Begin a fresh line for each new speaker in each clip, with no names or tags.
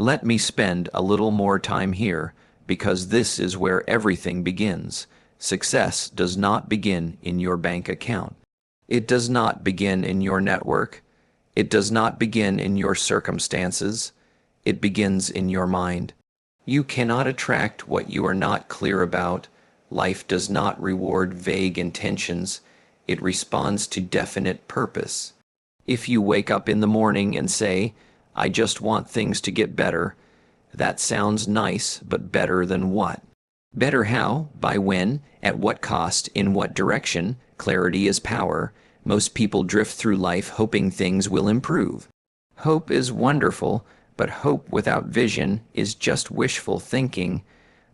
Let me spend a little more time here, because this is where everything begins. Success does not begin in your bank account. It does not begin in your network. It does not begin in your circumstances. It begins in your mind. You cannot attract what you are not clear about. Life does not reward vague intentions. It responds to definite purpose. If you wake up in the morning and say, "I just want things to get better," that sounds nice, but better than what? Better how? By when? At what cost? In what direction? Clarity is power. Most people drift through life hoping things will improve. Hope is wonderful, but hope without vision is just wishful thinking.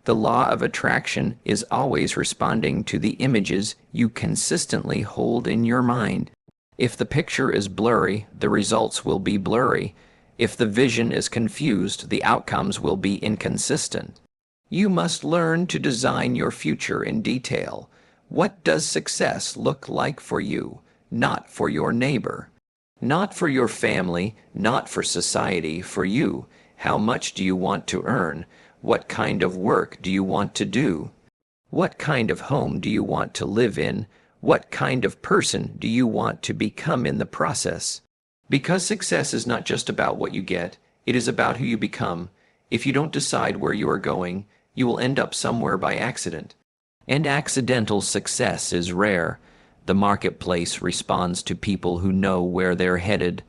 The law of attraction is always responding to the images you consistently hold in your mind. If the picture is blurry, the results will be blurry. If the vision is confused, the outcomes will be inconsistent. You must learn to design your future in detail. What does success look like for you? Not for your neighbor. Not for your family, not for society, for you. How much do you want to earn? What kind of work do you want to do? What kind of home do you want to live in? What kind of person do you want to become in the process? Because success is not just about what you get, it is about who you become. If you don't decide where you are going, you will end up somewhere by accident. And accidental success is rare. The marketplace responds to people who know where they're headed.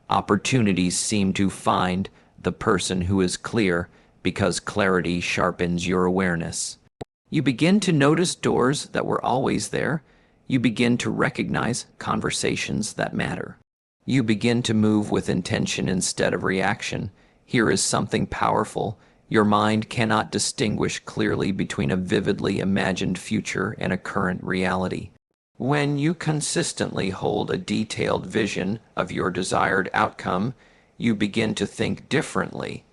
Opportunities seem to find the person who is clear, because clarity sharpens your awareness. You begin to notice doors that were always there. You begin to recognize conversations that matter. You begin to move with intention instead of reaction. Here is something powerful. Your mind cannot distinguish clearly between a vividly imagined future and a current reality. When you consistently hold a detailed vision of your desired outcome, you begin to think differently.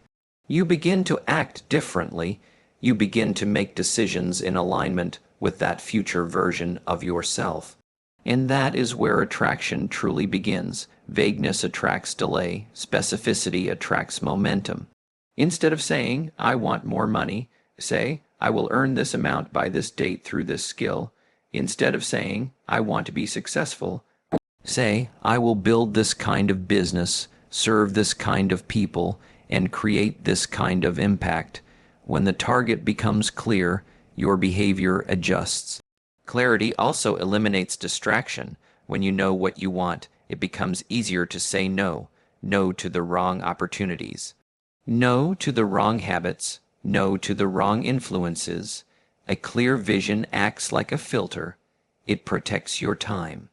You begin to act differently. You begin to make decisions in alignment with that future version of yourself. And that is where attraction truly begins. Vagueness attracts delay. Specificity attracts momentum. Instead of saying, "I want more money," say, "I will earn this amount by this date through this skill." Instead of saying, "I want to be successful," say, "I will build this kind of business, serve this kind of people, and create this kind of impact." When the target becomes clear, your behavior adjusts. Clarity also eliminates distraction. When you know what you want, it becomes easier to say no. No to the wrong opportunities. No to the wrong habits. No to the wrong influences. A clear vision acts like a filter. It protects your time.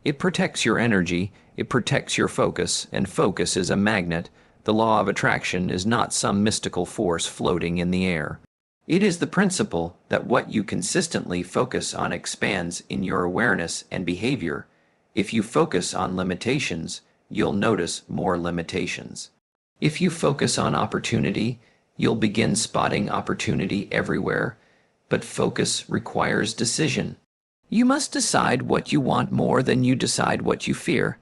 It protects your energy. It protects your focus, and focus is a magnet. The law of attraction is not some mystical force floating in the air. It is the principle that what you consistently focus on expands in your awareness and behavior. If you focus on limitations, you'll notice more limitations. If you focus on opportunity, you'll begin spotting opportunity everywhere. But focus requires decision. You must decide what you want more than you decide what you fear.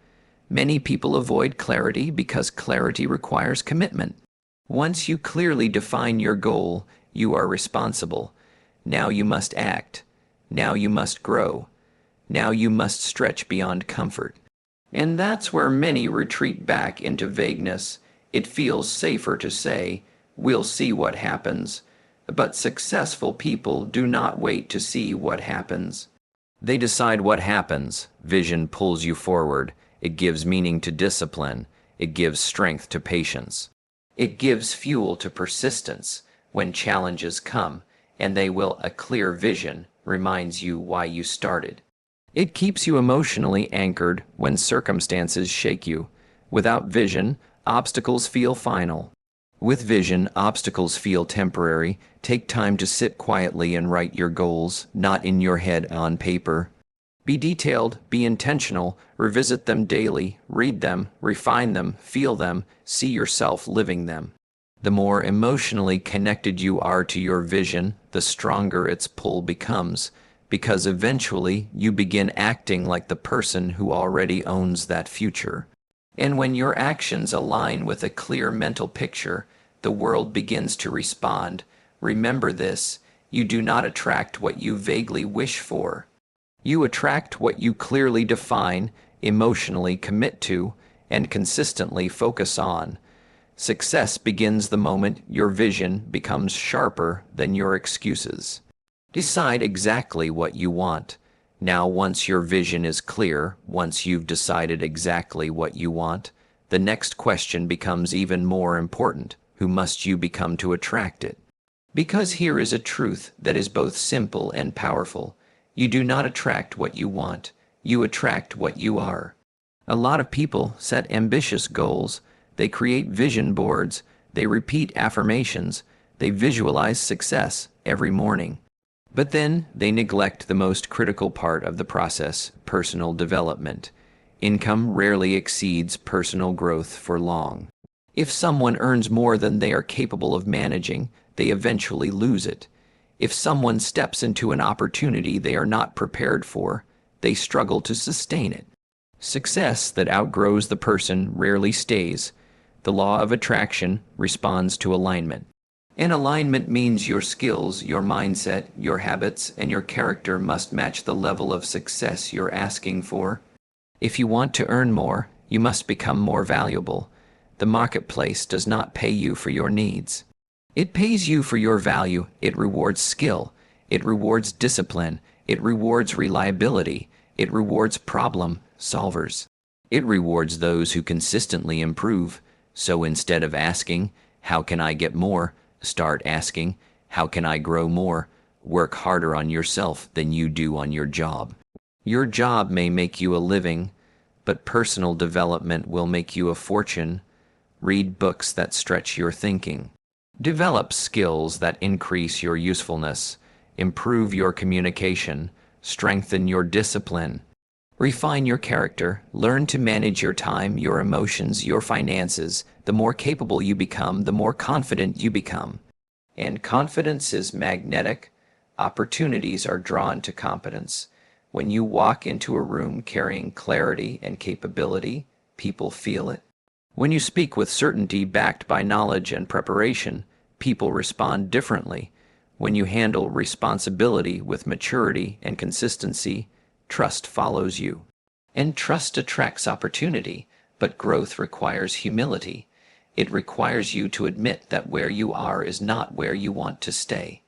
Many people avoid clarity because clarity requires commitment. Once you clearly define your goal, you are responsible. Now you must act. Now you must grow. Now you must stretch beyond comfort. And that's where many retreat back into vagueness. It feels safer to say, "We'll see what happens." But successful people do not wait to see what happens. They decide what happens. Vision pulls you forward. It gives meaning to discipline. It gives strength to patience. It gives fuel to persistence when challenges come, and they will. A clear vision reminds you why you started. It keeps you emotionally anchored when circumstances shake you. Without vision, obstacles feel final. With vision, obstacles feel temporary. Take time to sit quietly and write your goals, not in your head, on paper. Be detailed, be intentional, revisit them daily, read them, refine them, feel them, see yourself living them. The more emotionally connected you are to your vision, the stronger its pull becomes, because eventually you begin acting like the person who already owns that future. And when your actions align with a clear mental picture, the world begins to respond. Remember this: you do not attract what you vaguely wish for. You attract what you clearly define, emotionally commit to, and consistently focus on. Success begins the moment your vision becomes sharper than your excuses. Decide exactly what you want. Now, once your vision is clear, once you've decided exactly what you want, the next question becomes even more important. Who must you become to attract it? Because here is a truth that is both simple and powerful. You do not attract what you want. You attract what you are. A lot of people set ambitious goals. They create vision boards. They repeat affirmations. They visualize success every morning. But then they neglect the most critical part of the process: personal development. Income rarely exceeds personal growth for long. If someone earns more than they are capable of managing, they eventually lose it. If someone steps into an opportunity they are not prepared for, they struggle to sustain it. Success that outgrows the person rarely stays. The law of attraction responds to alignment. And alignment means your skills, your mindset, your habits, and your character must match the level of success you're asking for. If you want to earn more, you must become more valuable. The marketplace does not pay you for your needs. It pays you for your value. It rewards skill. It rewards discipline. It rewards reliability. It rewards problem solvers. It rewards those who consistently improve. So instead of asking, "How can I get more?" start asking, "How can I grow more?" Work harder on yourself than you do on your job. Your job may make you a living, but personal development will make you a fortune. Read books that stretch your thinking. Develop skills that increase your usefulness. Improve your communication. Strengthen your discipline. Refine your character. Learn to manage your time, your emotions, your finances. The more capable you become, the more confident you become. And confidence is magnetic. Opportunities are drawn to competence. When you walk into a room carrying clarity and capability, people feel it. When you speak with certainty backed by knowledge and preparation, people respond differently. When you handle responsibility with maturity and consistency, trust follows you. And trust attracts opportunity, but growth requires humility. It requires you to admit that where you are is not where you want to stay.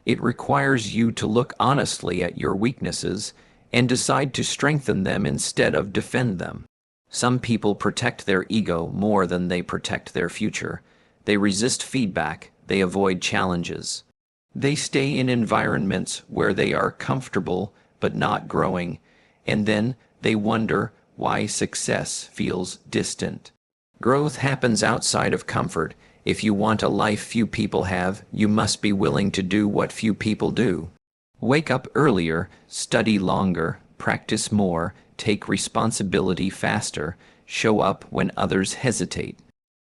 It requires you to look honestly at your weaknesses and decide to strengthen them instead of defend them. Some people protect their ego more than they protect their future. They resist feedback. They avoid challenges. They stay in environments where they are comfortable but not growing, and then they wonder why success feels distant. Growth happens outside of comfort. If you want a life few people have, you must be willing to do what few people do. Wake up earlier, study longer, practice more, take responsibility faster, show up when others hesitate.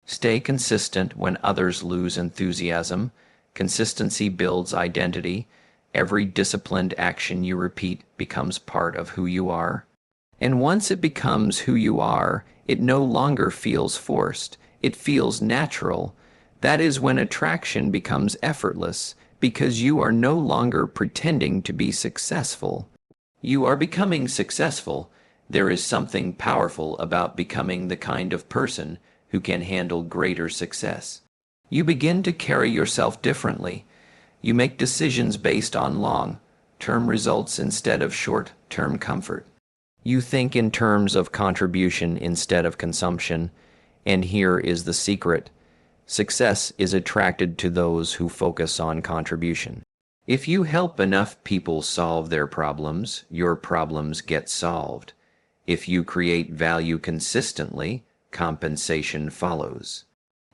Stay consistent when others lose enthusiasm. Consistency builds identity. Every disciplined action you repeat becomes part of who you are. And once it becomes who you are, it no longer feels forced. It feels natural. That is when attraction becomes effortless, because you are no longer pretending to be successful. You are becoming successful. There is something powerful about becoming the kind of person who can handle greater success. You begin to carry yourself differently. You make decisions based on long-term results instead of short-term comfort. You think in terms of contribution instead of consumption, and here is the secret. Success is attracted to those who focus on contribution. If you help enough people solve their problems, your problems get solved. If you create value consistently, compensation follows.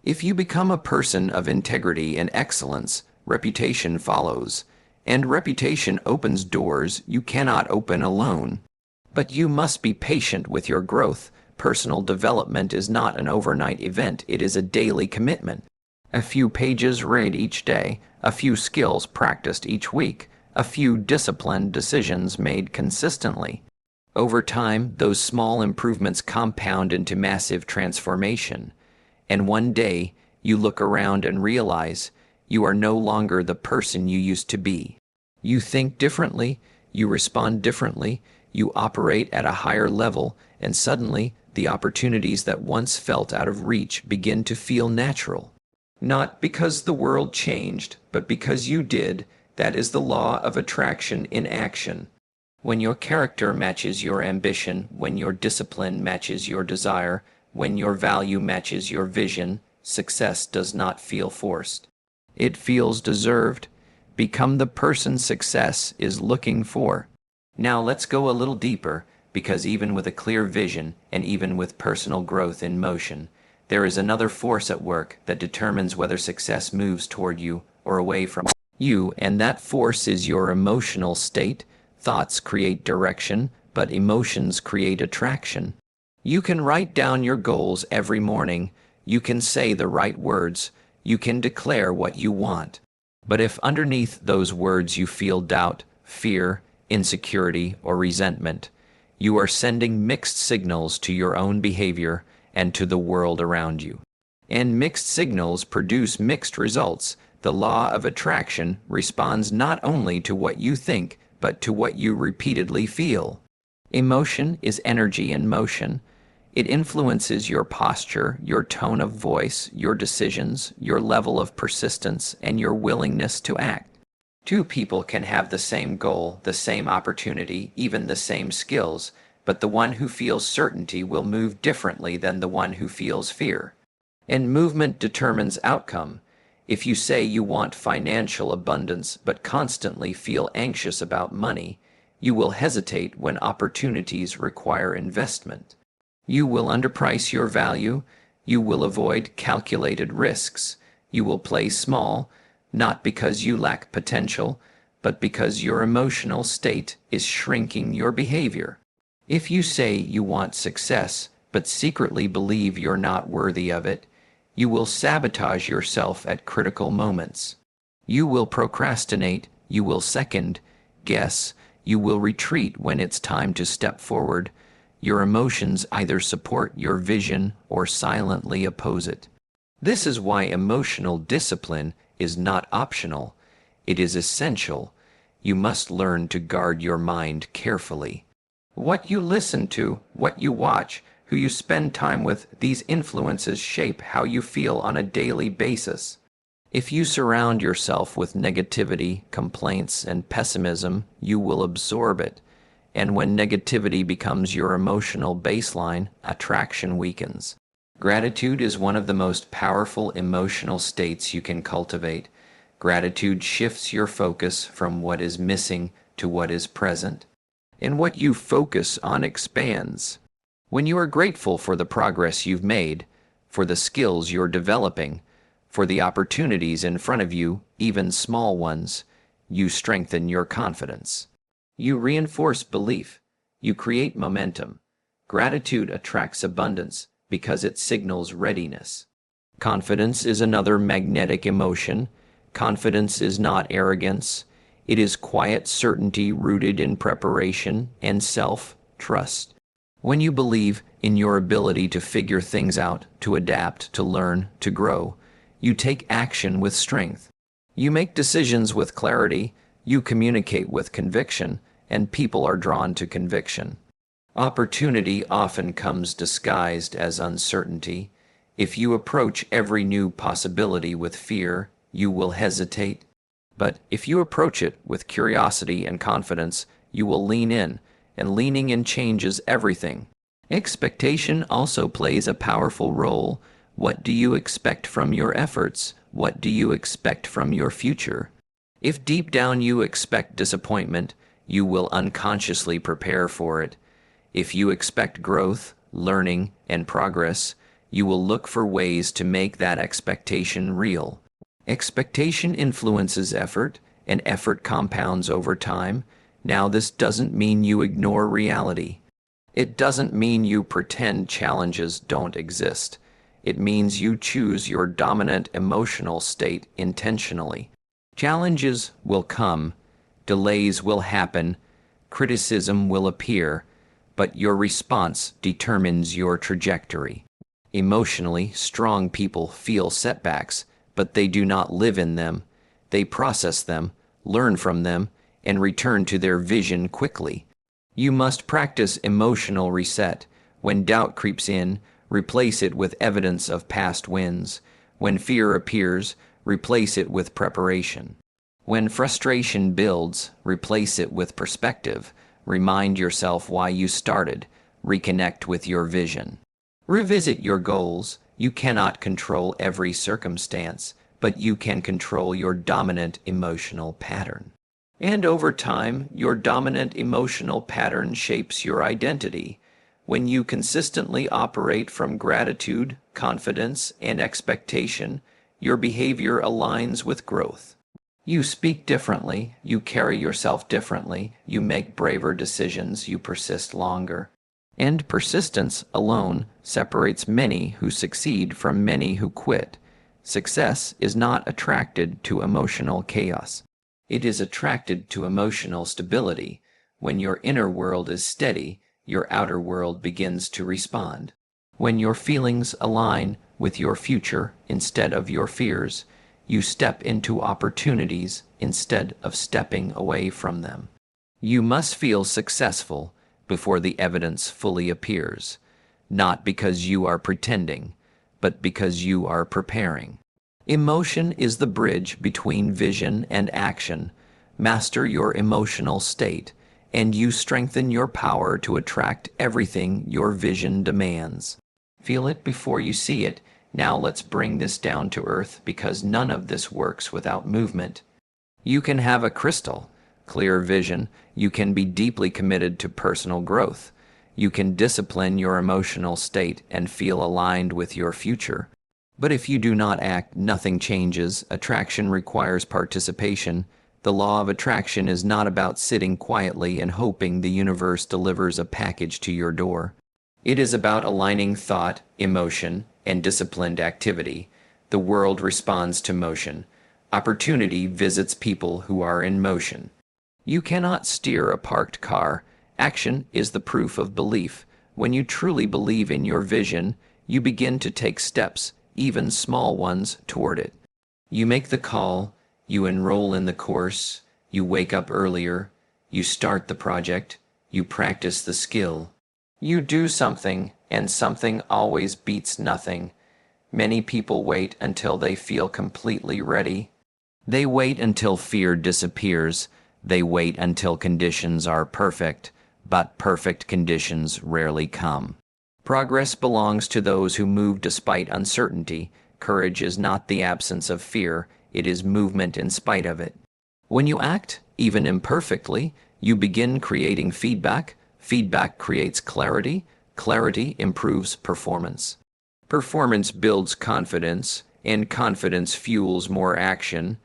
If you become a person of integrity and excellence, reputation follows. And reputation opens doors you cannot open alone. But you must be patient with your growth. Personal development is not an overnight event, it is a daily commitment. A few pages read each day, a few skills practiced each week, a few disciplined decisions made consistently. Over time, those small improvements compound into massive transformation. And one day, You look around and realize you are no longer the person you used to be. You think differently, you respond differently, you operate at a higher level, and suddenly the opportunities that once felt out of reach begin to feel natural. Not because the world changed, but because you did. That is the law of attraction in action. When your character matches your ambition, when your discipline matches your desire, when your value matches your vision, success does not feel forced. It feels deserved. Become the person success is looking for. Now let's go a little deeper, because even with a clear vision and even with personal growth in motion, there is another force at work that determines whether success moves toward you or away from you, and that force is your emotional state. Thoughts create direction, but emotions create attraction. You can write down your goals every morning. You can say the right words. You can declare what you want. But if underneath those words you feel doubt, fear, insecurity, or resentment, you are sending mixed signals to your own behavior and to the world around you. And mixed signals produce mixed results. The law of attraction responds not only to what you think, but to what you repeatedly feel. Emotion is energy in motion. It influences your posture, your tone of voice, your decisions, your level of persistence, and your willingness to act. Two people can have the same goal, the same opportunity, even the same skills, but the one who feels certainty will move differently than the one who feels fear. And movement determines outcome. If you say you want financial abundance but constantly feel anxious about money, you will hesitate when opportunities require investment. You will underprice your value. You will avoid calculated risks. You will play small, not because you lack potential, but because your emotional state is shrinking your behavior. If you say you want success, but secretly believe you're not worthy of it, you will sabotage yourself at critical moments. You will procrastinate, you will second guess, you will retreat when it's time to step forward. Your emotions either support your vision or silently oppose it. This is why emotional discipline is not optional. It is essential. You must learn to guard your mind carefully. What you listen to, what you watch, who you spend time with, these influences shape how you feel on a daily basis. If you surround yourself with negativity, complaints, and pessimism, you will absorb it. And when negativity becomes your emotional baseline, attraction weakens. Gratitude is one of the most powerful emotional states you can cultivate. Gratitude shifts your focus from what is missing to what is present. And what you focus on expands. When you are grateful for the progress you've made, for the skills you're developing, for the opportunities in front of you, even small ones, you strengthen your confidence. You reinforce belief. You create momentum. Gratitude attracts abundance because it signals readiness. Confidence is another magnetic emotion. Confidence is not arrogance. It is quiet certainty rooted in preparation and self-trust. When you believe in your ability to figure things out, to adapt, to learn, to grow, you take action with strength. You make decisions with clarity, you communicate with conviction, and people are drawn to conviction. Opportunity often comes disguised as uncertainty. If you approach every new possibility with fear, you will hesitate. But if you approach it with curiosity and confidence, you will lean in, and leaning in changes everything. Expectation also plays a powerful role. What do you expect from your efforts? What do you expect from your future? If deep down you expect disappointment, you will unconsciously prepare for it. If you expect growth, learning, and progress, you will look for ways to make that expectation real. Expectation influences effort, and effort compounds over time. Now, this doesn't mean you ignore reality. It doesn't mean you pretend challenges don't exist. It means you choose your dominant emotional state intentionally. Challenges will come, delays will happen, criticism will appear, but your response determines your trajectory. Emotionally strong people feel setbacks, but they do not live in them. They process them, learn from them, and return to their vision quickly. You must practice emotional reset. When doubt creeps in, replace it with evidence of past wins. When fear appears, replace it with preparation. When frustration builds, replace it with perspective. Remind yourself why you started. Reconnect with your vision. Revisit your goals. You cannot control every circumstance, but you can control your dominant emotional pattern. And over time, your dominant emotional pattern shapes your identity. When you consistently operate from gratitude, confidence, and expectation, your behavior aligns with growth. You speak differently, you carry yourself differently, you make braver decisions, you persist longer. And persistence alone separates many who succeed from many who quit. Success is not attracted to emotional chaos. It is attracted to emotional stability. When your inner world is steady, your outer world begins to respond. When your feelings align with your future instead of your fears, you step into opportunities instead of stepping away from them. You must feel successful before the evidence fully appears, not because you are pretending, but because you are preparing. Emotion is the bridge between vision and action. Master your emotional state, and you strengthen your power to attract everything your vision demands. Feel it before you see it. Now let's bring this down to earth, because none of this works without movement. You can have a crystal clear vision. You can be deeply committed to personal growth. You can discipline your emotional state and feel aligned with your future. But if you do not act, nothing changes. Attraction requires participation. The law of attraction is not about sitting quietly and hoping the universe delivers a package to your door. It is about aligning thought, emotion, and disciplined activity. The world responds to motion. Opportunity visits people who are in motion. You cannot steer a parked car. Action is the proof of belief. When you truly believe in your vision, you begin to take steps, even small ones, toward it. You make the call, you enroll in the course, you wake up earlier, you start the project, you practice the skill. You do something, and something always beats nothing. Many people wait until they feel completely ready. They wait until fear disappears. They wait until conditions are perfect, but perfect conditions rarely come. Progress belongs to those who move despite uncertainty. Courage is not the absence of fear, it is movement in spite of it. When you act, even imperfectly, you begin creating feedback. Feedback creates clarity. Clarity improves performance. Performance builds confidence, and confidence fuels more action.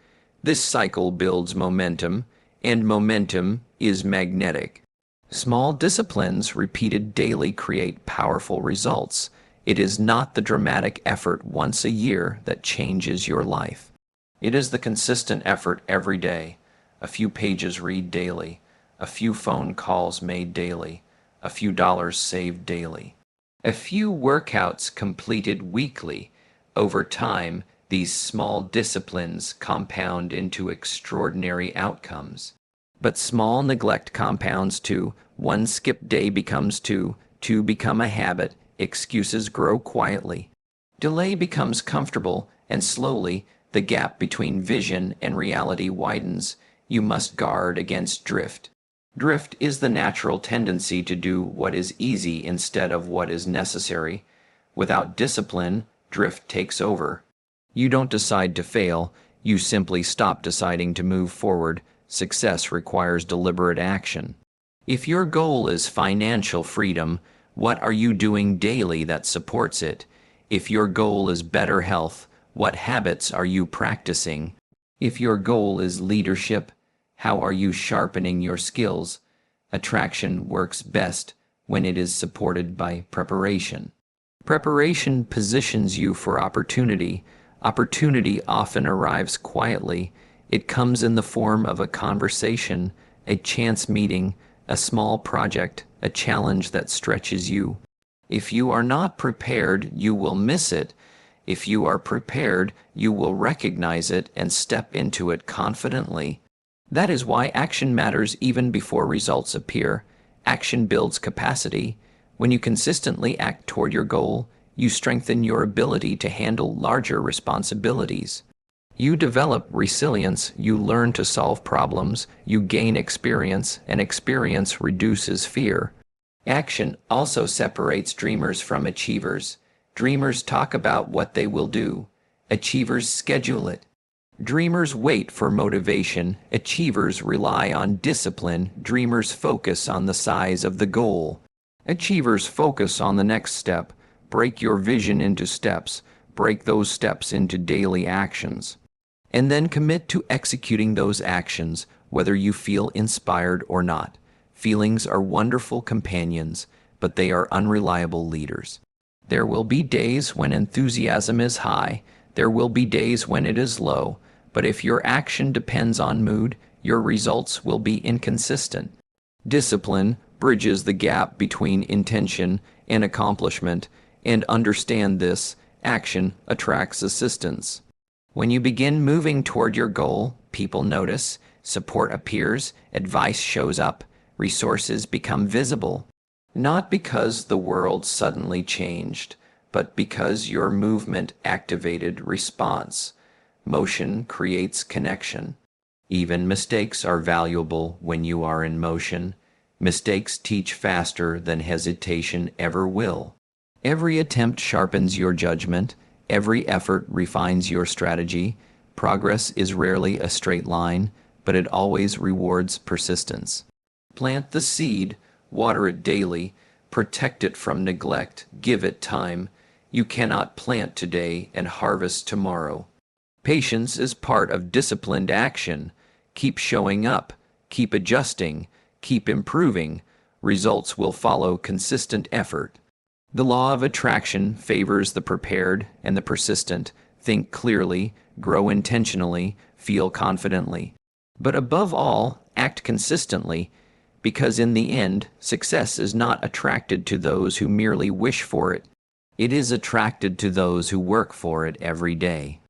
This cycle builds momentum, and momentum is magnetic. Small disciplines repeated daily create powerful results. It is not the dramatic effort once a year that changes your life. It is the consistent effort every day. A few pages read daily, a few phone calls made daily, a few dollars saved daily, a few workouts completed weekly. Over time, these small disciplines compound into extraordinary outcomes. But small neglect compounds too. One skipped day becomes two become a habit, excuses grow quietly. Delay becomes comfortable, and slowly the gap between vision and reality widens. You must guard against drift. Drift is the natural tendency to do what is easy instead of what is necessary. Without discipline, drift takes over. You don't decide to fail, you simply stop deciding to move forward. Success requires deliberate action. If your goal is financial freedom, what are you doing daily that supports it? If your goal is better health, what habits are you practicing? If your goal is leadership, how are you sharpening your skills? Attraction works best when it is supported by preparation. Preparation positions you for opportunity. Opportunity often arrives quietly. It comes in the form of a conversation, a chance meeting, a small project, a challenge that stretches you. If you are not prepared, you will miss it. If you are prepared, you will recognize it and step into it confidently. That is why action matters even before results appear. Action builds capacity. When you consistently act toward your goal, you strengthen your ability to handle larger responsibilities. You develop resilience, you learn to solve problems, you gain experience, and experience reduces fear. Action also separates dreamers from achievers. Dreamers talk about what they will do. Achievers schedule it. Dreamers wait for motivation. Achievers rely on discipline. Dreamers focus on the size of the goal. Achievers focus on the next step. Break your vision into steps. Break those steps into daily actions. And then commit to executing those actions, whether you feel inspired or not. Feelings are wonderful companions, but they are unreliable leaders. There will be days when enthusiasm is high. There will be days when it is low. But if your action depends on mood, your results will be inconsistent. Discipline bridges the gap between intention and accomplishment, and understand this, action attracts assistance. When you begin moving toward your goal, people notice, support appears, advice shows up, resources become visible. Not because the world suddenly changed, but because your movement activated response. Motion creates connection. Even mistakes are valuable when you are in motion. Mistakes teach faster than hesitation ever will. Every attempt sharpens your judgment. Every effort refines your strategy. Progress is rarely a straight line, but it always rewards persistence. Plant the seed, water it daily, protect it from neglect, give it time. You cannot plant today and harvest tomorrow. Patience is part of disciplined action. Keep showing up, keep adjusting, keep improving. Results will follow consistent effort. The law of attraction favors the prepared and the persistent. Think clearly, grow intentionally, feel confidently. But above all, act consistently, because in the end, success is not attracted to those who merely wish for it. It is attracted to those who work for it every day.